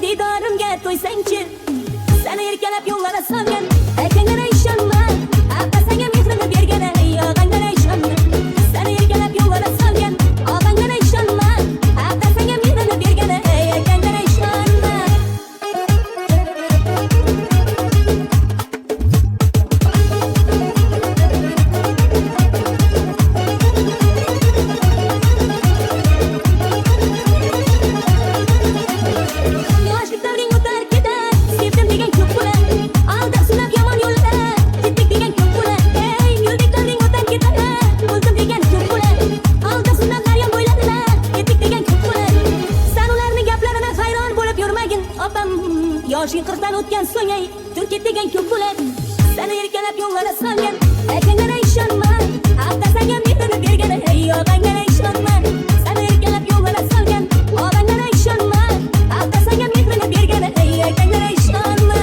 Didorimga to'ysangchi, seni erkalab yo'llara solgan akangga ishonma, otasiga mehrini bergan og'angga ishonma. Seni erkalab yo'llara solgan og'angga ishonma, otasiga mehrini bergan akangga ishonma. Yoshlik davring o'tar ketar, sevdim degan ko'p bo'lar. Aldab sinab yomon yo'lda ketdik degan ko'p bo'lar. Ey, yo'ldik davring o'tar ketar, o'ldim degan ko'p bo'lar. Aldab sinab daryo bo'yladilar, ketdik degan ko'p bo'lar. Sen ularning gaplaridan hayron bo'lib yurmagin, opam. Yoshing 40 dan o'tgan so'ng ay, turket degan ko'p bo'lar. Seni erkalab yo'llara solgan akangga ishonma, otasiga mehrini bergan og'angga ishonma. Seni erkalab yo'llara solgan og'angga ishonma, otasiga mehrini bergan akangga ishonma.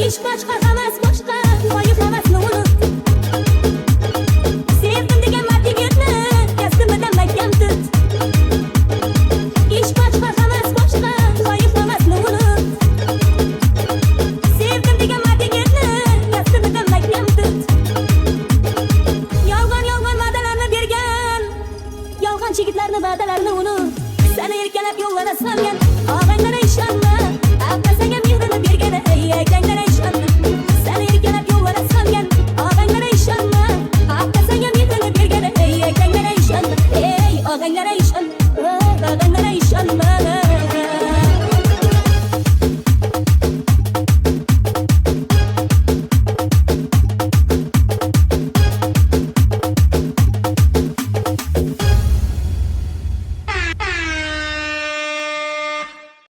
Ish boshqa havas boshqa, loyiq havasni unut. Sevdim degan mardlik yurtni, kasbimdan mahkam tut. Ish boshqa havas boshqa, loyiq havasni unut. Sevdim degan mardlik yurtni, kasbimdan mahkam tut. Yolg'on va'dalarni bergan, yolg'on yigitlarni va'dalarini unut. Seni erkalab yo'llara solgan og'angga ishonma.